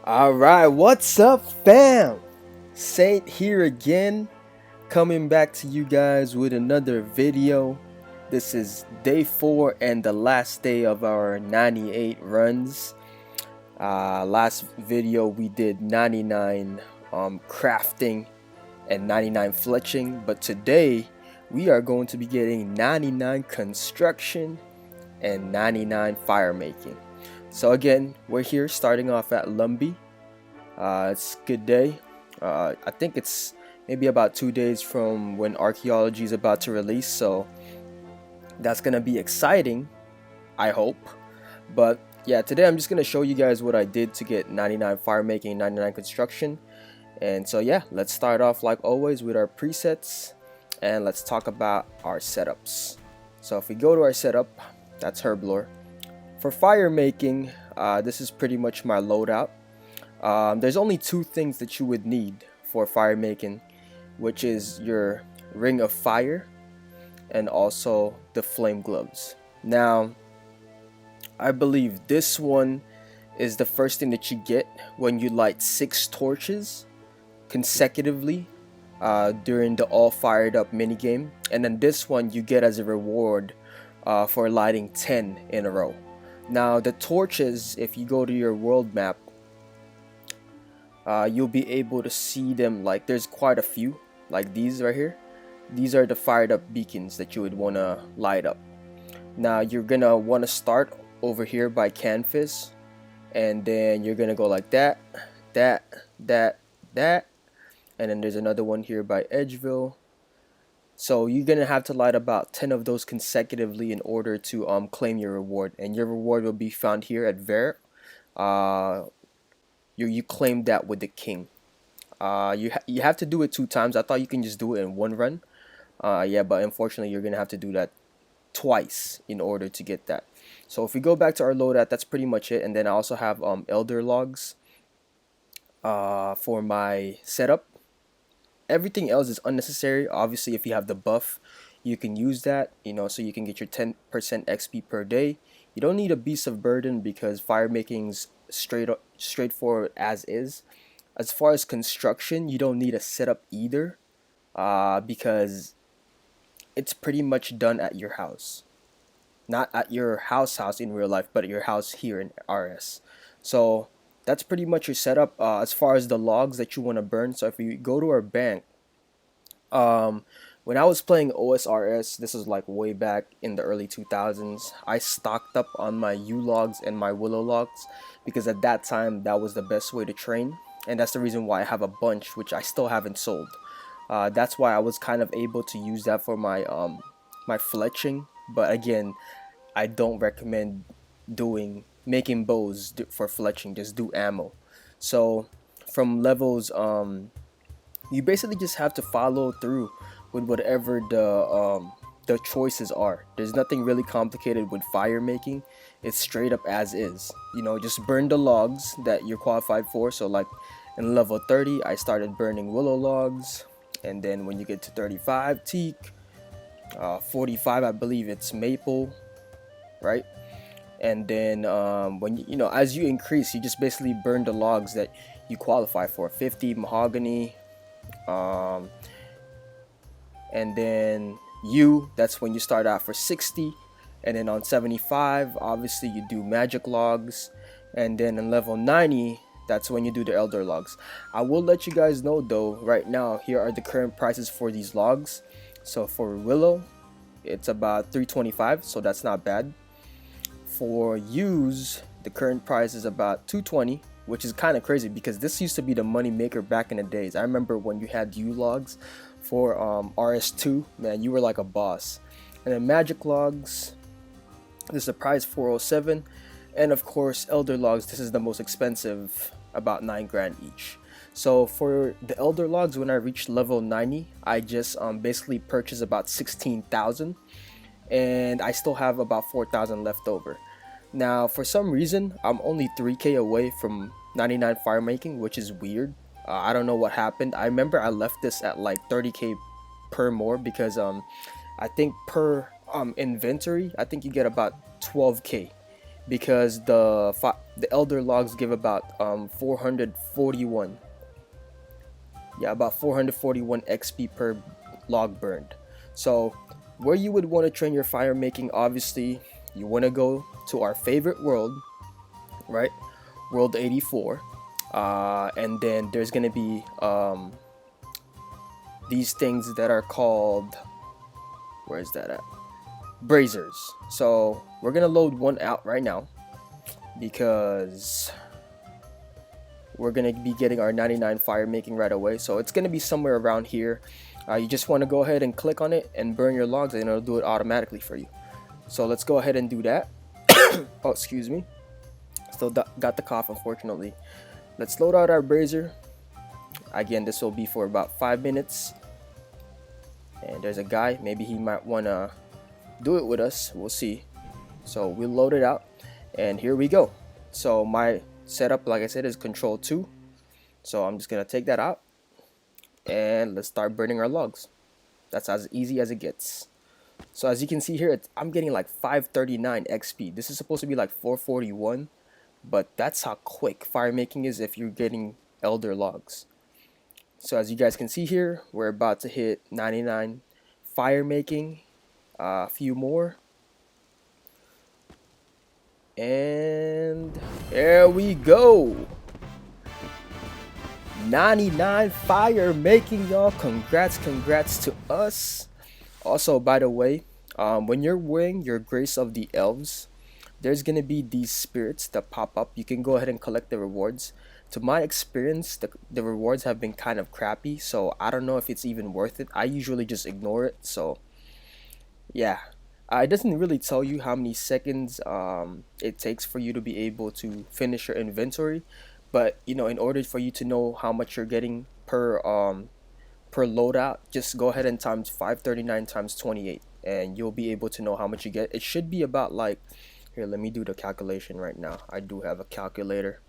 Alright, what's up, fam? Saint here again, coming back to you guys with another video. This is day 4 and the last day of our 98 runs. Last video we did 99 crafting and 99 fletching, but today we are going to be getting 99 construction and 99 fire making. So again, we're here starting off at Lumbee. It's a good day. I think it's maybe about 2 days from when archaeology is about to release, so that's gonna be exciting, I hope. But yeah, today I'm just gonna show you guys what I did to get 99 fire making, 99 construction. And so yeah, let's start off like always with our presets, and let's talk about our setups. So if we go to our setup, that's Herblore. For fire making, this is pretty much my loadout. There's only 2 things that you would need for fire making, which is your ring of fire and also the flame gloves. Now, I believe this one is the first thing that you get when you light 6 torches consecutively during the all fired up minigame, and then this one you get as a reward for lighting 10 in a row. Now the torches, if you go to your world map, you'll be able to see them. Like, there's quite a few, like these right here. These are the fired up beacons that you would want to light up. Now you're gonna want to start over here by Canvas, and then you're gonna go like that, that, and then there's another one here by Edgeville. So you're gonna have to light about 10 of those consecutively in order to claim your reward, and your reward will be found here at Ver. You claim that with the king. You have to do it 2 times. I thought you can just do it in 1 run. Yeah, but unfortunately you're gonna have to do that twice in order to get that. So if we go back to our loadout, that's pretty much it. And then I also have elder logs for my setup. Everything else is unnecessary. Obviously, if you have the buff, you can use that, so you can get your 10% XP per day. You don't need a beast of burden because fire making's straightforward as is. As far as construction, you don't need a setup either, because it's pretty much done at your house. Not at your house in real life, but at your house here in RS. So that's pretty much your setup. As far as the logs that you want to burn, so if we go to our bank, when I was playing OSRS, this is like way back in the early 2000s, I stocked up on my U logs and my willow logs because at that time that was the best way to train, and that's the reason why I have a bunch which I still haven't sold. That's why I was kind of able to use that for my my fletching, but again, I don't recommend making bows for fletching. Just do ammo. So from levels, you basically just have to follow through with whatever the choices are. There's nothing really complicated with fire making. It's straight up as is. Just burn the logs that you're qualified for. So like in level 30, I started burning willow logs, and then when you get to 35, teak, 45, I believe it's maple, right? And then when as you increase, you just basically burn the logs that you qualify for. 50 mahogany, and then that's when you start out for 60, and then on 75 obviously you do magic logs, and then in level 90, that's when you do the elder logs. I will let you guys know though, right now here are the current prices for these logs. So for willow, it's about 325, so that's not bad. For use, the current price is about 220, which is kind of crazy because this used to be the money maker back in the days. I remember when you had U logs for RS3, man, you were like a boss. And then magic logs, this is the price 407, and of course elder logs, this is the most expensive, about 9 grand each. So for the elder logs, when I reached level 90, I just basically purchased about 16,000, and I still have about 4,000 left over. Now for some reason I'm only 3k away from 99 fire making, which is weird. I don't know what happened. I remember I left this at like 30k per more because I think per inventory, I think you get about 12k because the elder logs give about 441, yeah, about 441 XP per log burned. So where you would want to train your fire making, obviously you want to go to our favorite world, right? World 84. And then there's gonna be these things that are called, where is that at? Braziers. So we're gonna load one out right now because we're gonna be getting our 99 fire making right away. So it's gonna be somewhere around here. You just want to go ahead and click on it and burn your logs, and it'll do it automatically for you. So let's go ahead and do that. Oh, excuse me. Still got the cough, unfortunately. Let's load out our brazier. Again, this will be for about 5 minutes. And there's a guy, maybe he might want to do it with us, we'll see. So we'll load it out, and here we go. So my setup, like I said, is control 2. So I'm just gonna take that out, and let's start burning our logs. That's as easy as it gets. So as you can see here, I'm getting like 539 XP. This is supposed to be like 441, but that's how quick fire making is if you're getting elder logs. So as you guys can see here, we're about to hit 99 fire making, a few more, and there we go. 99 fire making, y'all. Congrats to us. Also, by the way, when you're wearing your Grace of the Elves, there's gonna be these spirits that pop up. You can go ahead and collect the rewards. To my experience, the rewards have been kind of crappy, so I don't know if it's even worth it. I usually just ignore it. So yeah, it doesn't really tell you how many seconds it takes for you to be able to finish your inventory, but you know, in order for you to know how much you're getting per loadout, just go ahead and times 539 times 28, and you'll be able to know how much you get. It should be about like, here, let me do the calculation right now. I do have a calculator.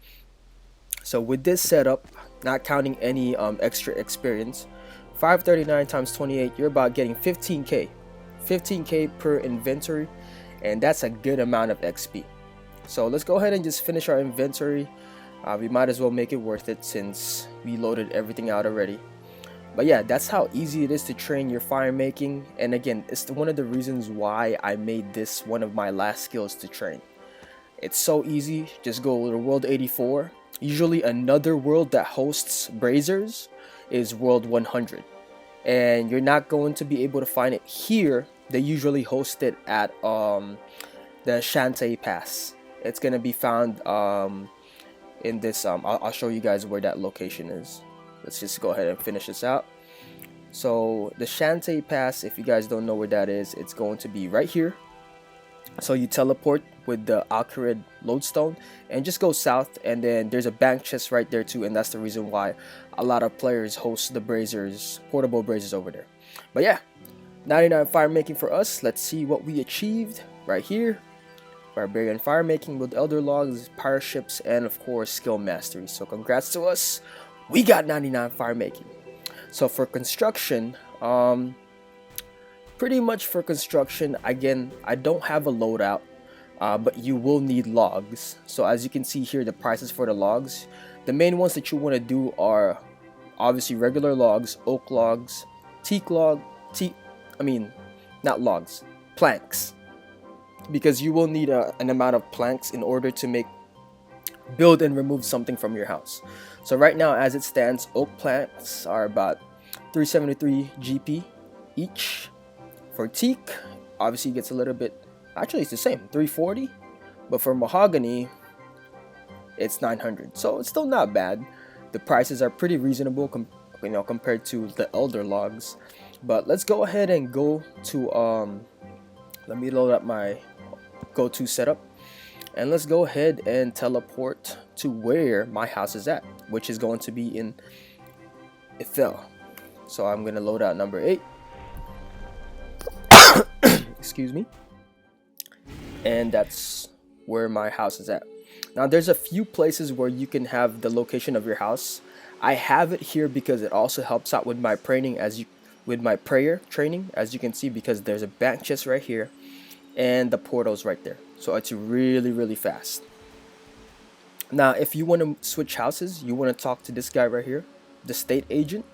So with this setup, not counting any extra experience, 539 times 28, you're about getting 15k per inventory, and that's a good amount of XP. So let's go ahead and just finish our inventory. We might as well make it worth it since we loaded everything out already. But yeah, that's how easy it is to train your fire making. And again, it's one of the reasons why I made this one of my last skills to train. It's so easy. Just go to world 84. Usually another world that hosts braziers is world 100, and you're not going to be able to find it here. They usually host it at the Shantae Pass. It's gonna be found in this I'll show you guys where that location is. Let's just go ahead and finish this out. So the Shantae Pass, if you guys don't know where that is, it's going to be right here. So you teleport with the Alcarid lodestone and just go south, and then there's a bank chest right there too, and that's the reason why a lot of players host the braziers, portable braziers over there. But yeah, 99 fire making for us. Let's see what we achieved right here. Barbarian fire making with elder logs, pyre ships, and of course skill mastery. So congrats to us. We got 99 fire making. So for construction, pretty much for construction, again, I don't have a loadout, but you will need logs. So as you can see here, the prices for the logs, the main ones that you want to do are obviously regular logs, oak logs, not logs, planks, because you will need an amount of planks in order to build and remove something from your house. So right now, as it stands, oak planks are about 373 GP each. For teak, obviously it gets a little bit, actually it's the same, 340, but for mahogany it's 900. So it's still not bad. The prices are pretty reasonable compared to the elder logs. But let's go ahead and go to let me load up my go-to setup, and let's go ahead and teleport to where my house is at, which is going to be in Ithel. So I'm gonna load out number 8. Excuse me. And that's where my house is at. Now there's a few places where you can have the location of your house. I have it here because it also helps out with my prayer training, as you can see, because there's a bank chest right here and the portals right there. so it's really fast. Now if you want to switch houses, you want to talk to this guy right here, the state agent,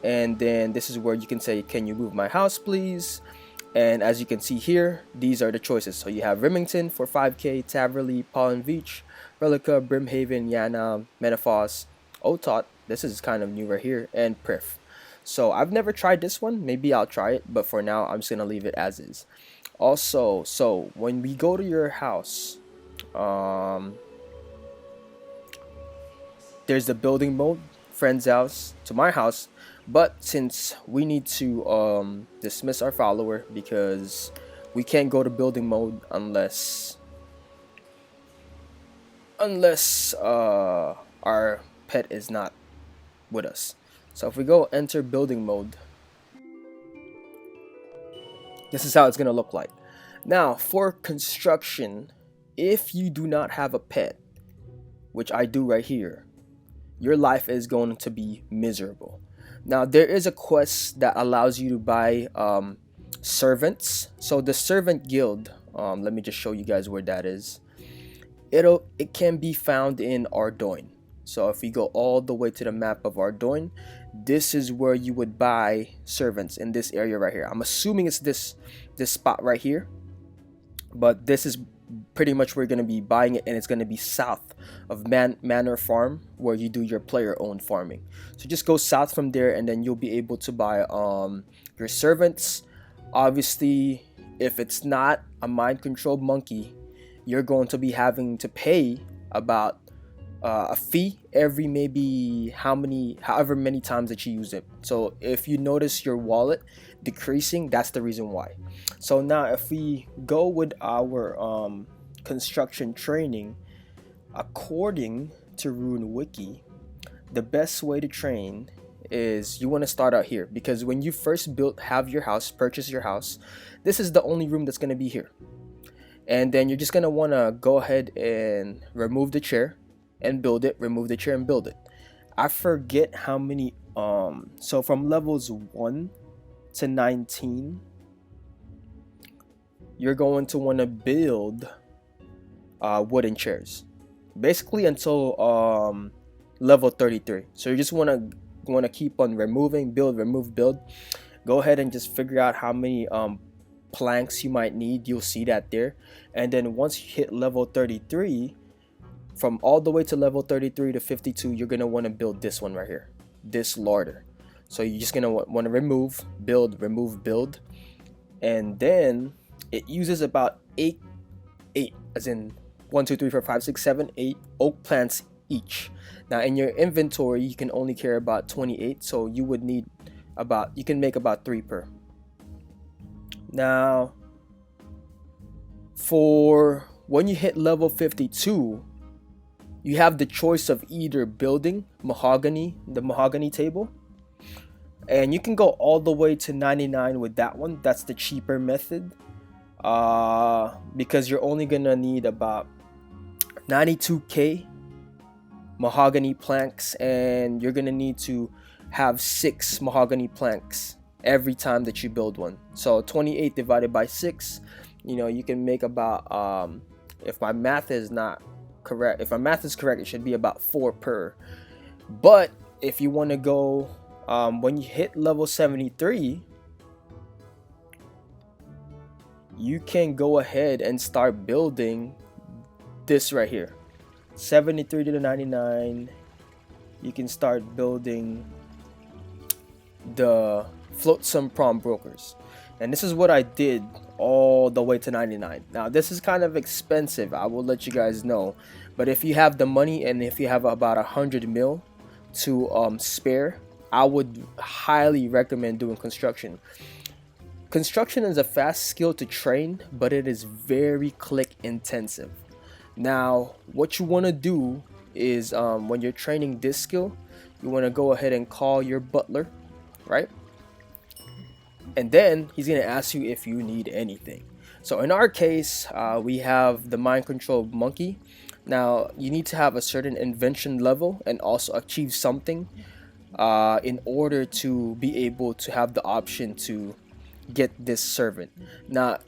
and then this is where you can say, can you move my house please? And as you can see here, these are the choices. So you have Remington for 5k, Taverley, Pollen Beach, Relica, Brimhaven, Yana, Metaphos, Otot, this is kind of new right here, and Prif. So I've never tried this one, maybe I'll try it, but for now I'm just gonna leave it as is. Also, so when we go to your house, there's the building mode, friend's house, to my house. But since we need to dismiss our follower because we can't go to building mode unless our pet is not with us. So if we go enter building mode, this is how it's gonna look like. Now for construction, if you do not have a pet, which I do right here, your life is going to be miserable. Now there is a quest that allows you to buy servants. So the servant guild, let me just show you guys where that is. It can be found in Ardoin. So if we go all the way to the map of Ardoin, this is where you would buy servants, in this area right here. I'm assuming it's this spot right here, but this is pretty much where you're going to be buying it, and it's going to be south of Manor Farm, where you do your player owned farming. So just go south from there, and then you'll be able to buy your servants. Obviously, if it's not a mind controlled monkey, you're going to be having to pay about a fee every maybe however many times that you use it. So if you notice your wallet decreasing, that's the reason why. So now if we go with our construction training, according to Rune Wiki, the best way to train is you want to start out here, because when you first have your house, purchase your house, this is the only room that's going to be here. And then you're just going to want to go ahead and remove the chair and build it, remove the chair and build it. I forget how many so from levels 1 to 19, you're going to want to build wooden chairs basically until level 33. So you just want to keep on removing, build, remove, build. Go ahead and just figure out how many planks you might need. You'll see that there. And then once you hit level 33, from all the way to level 33 to 52, you're going to want to build this one right here, this larder. So you're just going to want to remove, build, remove, build. And then it uses about 8 as in 1 2 3 4 5 6 7 8 oak plants each. Now in your inventory you can only carry about 28, so you would need about, you can make about 3 per. Now for when you hit level 52, you have the choice of either building the mahogany table, and you can go all the way to 99 with that one. That's the cheaper method, because you're only gonna need about 92k mahogany planks, and you're gonna need to have 6 mahogany planks every time that you build one. So 28 divided by 6, you can make about if my math is correct, it should be about 4 per. But if you want to go when you hit level 73, you can go ahead and start building this right here, 73 to 99. You can start building the flotsam prom brokers, and this is what I did all the way to 99. Now this is kind of expensive, I will let you guys know, but if you have the money and if you have about 100 mil to spare, I would highly recommend doing construction. Construction is a fast skill to train, but it is very click intensive. Now what you want to do is when you're training this skill, you want to go ahead and call your butler, right? And then he's going to ask you if you need anything. So in our case, we have the mind control monkey. Now you need to have a certain invention level and also achieve something in order to be able to have the option to get this servant. Now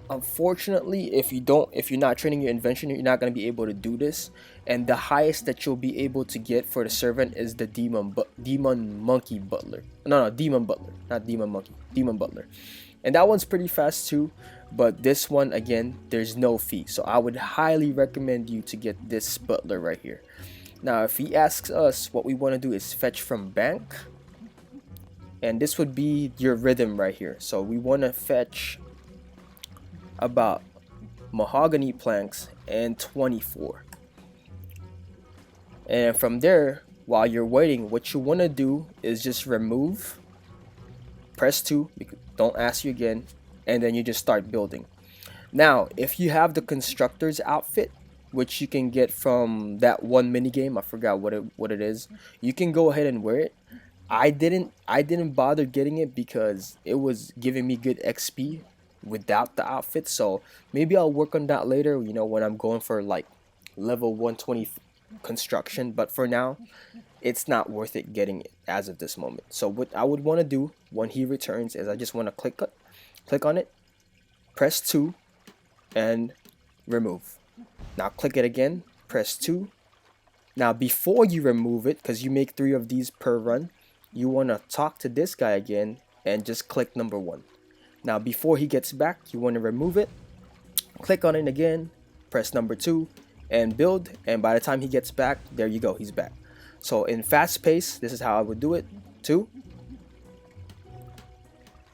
Unfortunately, if you're not training your invention, you're not going to be able to do this. And the highest that you'll be able to get for the servant is the demon monkey butler. No, demon butler, not demon monkey, demon butler. And that one's pretty fast too. But this one, again, there's no fee, so I would highly recommend you to get this butler right here. Now if he asks us, what we want to do is fetch from bank, and this would be your rhythm right here. So we want to fetch about mahogany planks and 24. And from there, while you're waiting, what you want to do is just remove, press 2, don't ask you again, and then you just start building. Now if you have the constructor's outfit, which you can get from that one mini game, I forgot what it is, you can go ahead and wear it. I didn't bother getting it because it was giving me good XP without the outfit. So maybe I'll work on that later, you know, when I'm going for like level 120 construction. But for now, it's not worth it getting it as of this moment. So what I would want to do when he returns is I just want to click on it, press 2, and remove. Now click it again, press 2. Now before you remove it, because you make 3 of these per run, you want to talk to this guy again and just click number 1. Now before he gets back, you want to remove it, click on it again, press number 2, and build. And by the time he gets back, there you go, he's back. So in fast pace, this is how I would do it. 2,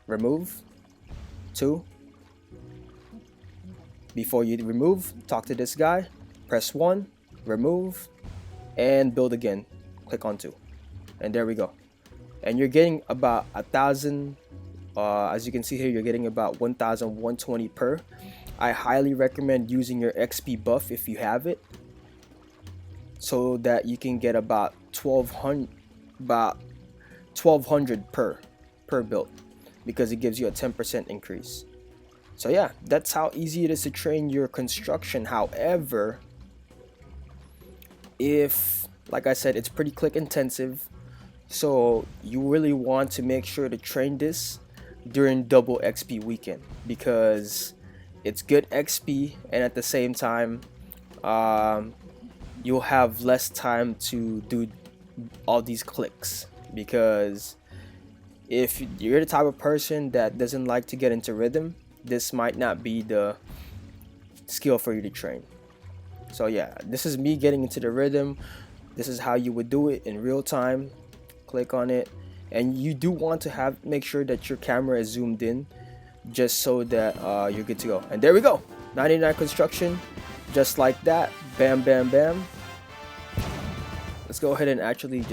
remove, 2. Before you remove, talk to this guy, press 1, remove, and build again. Click on 2, and there we go. And you're getting about 1,000. As you can see here, you're getting about 1,120 per. I highly recommend using your XP buff if you have it, so that you can get about 1,200 per build, because it gives you a 10% increase. So yeah, that's how easy it is to train your construction. However, if, like I said, it's pretty click intensive, so you really want to make sure to train this during double XP weekend, because it's good XP, and at the same time you'll have less time to do all these clicks. Because if you're the type of person that doesn't like to get into rhythm, this might not be the skill for you to train. So yeah, this is me getting into the rhythm. This is how you would do it in real time. Click on it, and you do want to make sure that your camera is zoomed in, just so that you're good to go. And there we go, 99 construction, just like that. Bam bam bam. Let's go ahead and actually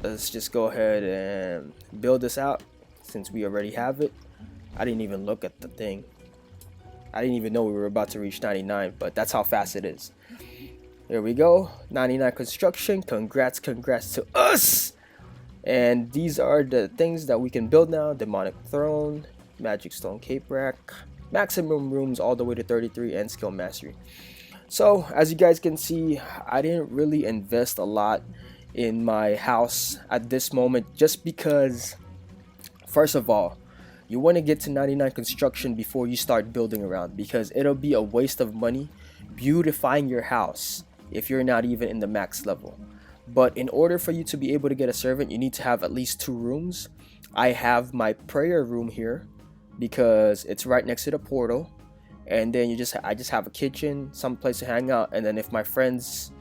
let's just go ahead and build this out, since we already have it. I didn't even look at the thing. I didn't even know we were about to reach 99, but that's how fast it is. Here we go, 99 construction. Congrats to us. And these are the things that we can build now: demonic throne, magic stone cape rack, maximum rooms all the way to 33, and skill mastery. So as you guys can see, I didn't really invest a lot in my house at this moment, just because, first of all, you want to get to 99 construction before you start building around, because it'll be a waste of money beautifying your house if you're not even in the max level. But in order for you to be able to get a servant, you need to have at least 2 rooms. I have my prayer room here because it's right next to the portal, and then I just have a kitchen, some place to hang out. And then if my friends,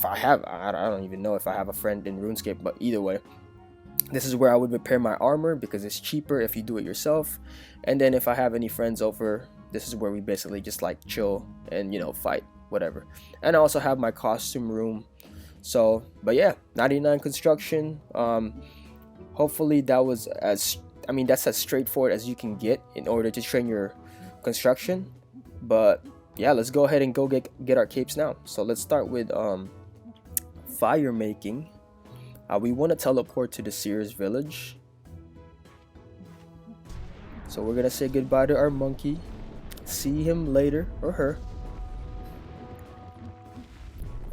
I don't even know if I have a friend in RuneScape, but either way, this is where I would repair my armor, because it's cheaper if you do it yourself. And then if I have any friends over, this is where we basically just like chill and, you know, fight, whatever. And I also have my costume room. So, but yeah, 99 construction. Hopefully that was that's as straightforward as you can get in order to train your construction. But yeah, let's go ahead and go get our capes now. So let's start with fire making. We want to teleport to the Seer's village. So we're gonna say goodbye to our monkey. See him later, or her.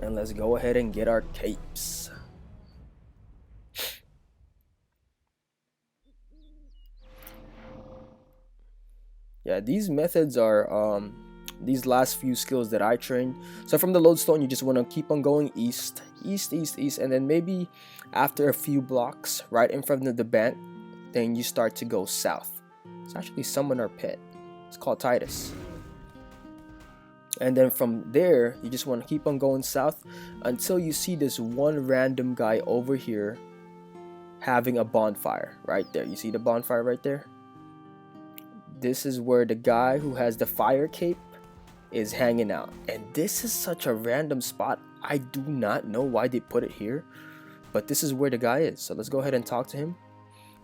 And let's go ahead and get our capes. Yeah, these methods are these last few skills that I trained. So from the lodestone, you just want to keep on going east, east, east, east, and then maybe after a few blocks right in front of the bank, then you start to go south. It's actually summon our pet. It's called Titus. And then from there, you just want to keep on going south until you see this one random guy over here having a bonfire right there. You see the bonfire right there? This is where the guy who has the fire cape is hanging out. And this is such a random spot. I do not know why they put it here, but this is where the guy is. So let's go ahead and talk to him.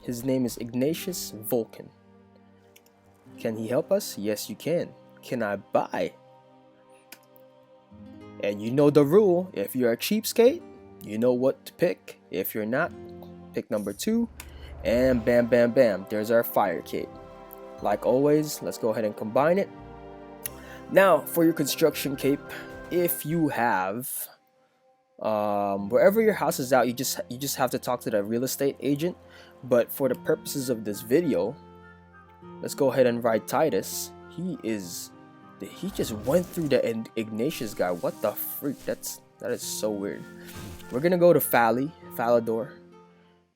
His name is Ignatius Vulcan. Can he help us? Yes, you can. Can I buy? And you know the rule. If you're a cheapskate, you know what to pick. If you're not, pick number 2. And bam, bam, bam. There's our fire cape. Like always, let's go ahead and combine it. Now, for your construction cape, if you have wherever your house is out, you just have to talk to the real estate agent. But for the purposes of this video, let's go ahead and ride Titus. He just went through the Ignatius guy. What the freak? That is so weird. We're gonna go to Falador,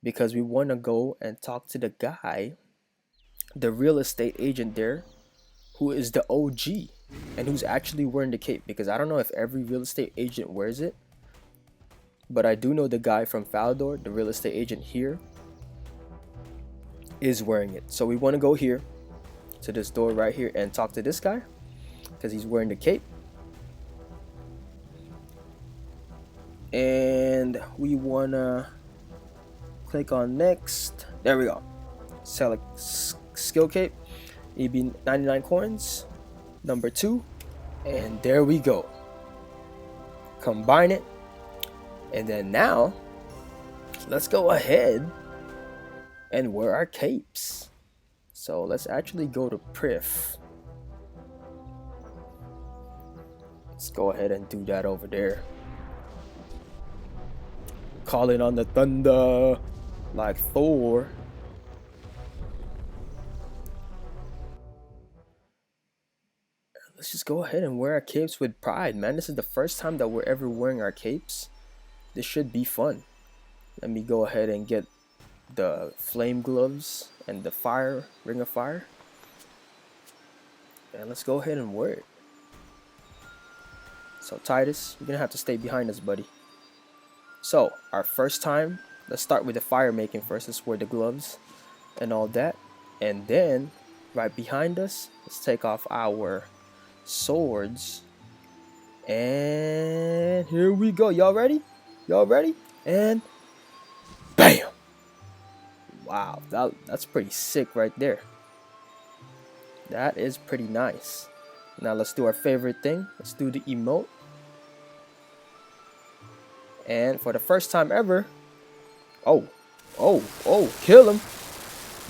because we want to go and talk to the guy, the real estate agent there, who is the OG and who's actually wearing the cape. Because I don't know if every real estate agent wears it, but I do know the guy from Falador, the real estate agent here, is wearing it. So we want to go here to this door right here and talk to this guy because he's wearing the cape. And we want to click on next. There we go. Select skill cape. EB 99 coins. Number 2. And there we go. Combine it. And then now, let's go ahead and wear our capes. So let's actually go to Prif. Let's go ahead and do that over there. Calling on the thunder like Thor. Let's just go ahead and wear our capes with pride, man. This is the first time that we're ever wearing our capes. This should be fun. Let me go ahead and get the flame gloves and the ring of fire. And let's go ahead and wear it. So Titus, you're gonna have to stay behind us, buddy. So our first time, let's start with the fire making first. Let's wear the gloves and all that. And then right behind us, let's take off our swords. And here we go. Y'all ready? Y'all ready? And bam! Wow, that's pretty sick right there. That is pretty nice. Now let's do our favorite thing. Let's do the emote. And for the first time ever, oh, kill him.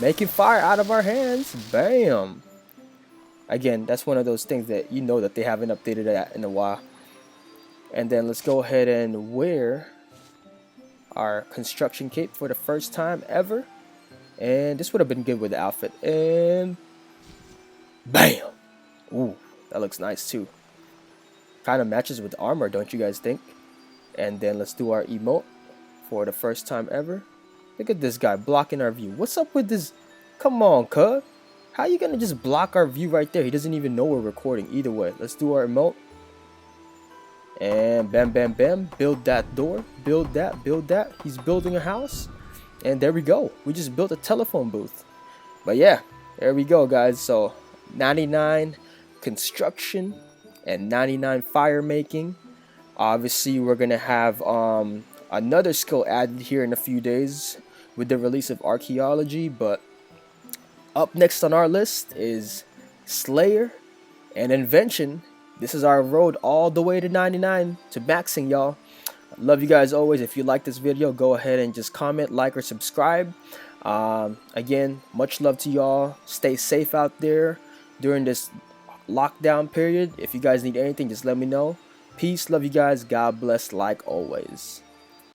Making fire out of our hands. Bam. Again, that's one of those things that you know that they haven't updated that in a while. And then let's go ahead and wear our construction cape for the first time ever. And this would have been good with the outfit. And bam. Ooh, that looks nice too. Kind of matches with the armor, don't you guys think? And then let's do our emote for the first time ever. Look at this guy blocking our view. What's up with this? Come on, cuz. How you gonna just block our view right there? He doesn't even know we're recording. Either way, let's do our emote. And bam, bam, bam. Build that door. Build that. Build that. He's building a house. And there we go. We just built a telephone booth. But yeah, there we go, guys. So 99 construction and 99 fire making. Obviously, we're gonna have another skill added here in a few days with the release of archaeology. But up next on our list is Slayer and Invention. This is our road all the way to 99 to maxing, y'all. Love you guys always. If you like this video, go ahead and just comment, like, or subscribe. Again, much love to y'all. Stay safe out there during this lockdown period. If you guys need anything, just let me know. Peace. Love you guys. God bless like always.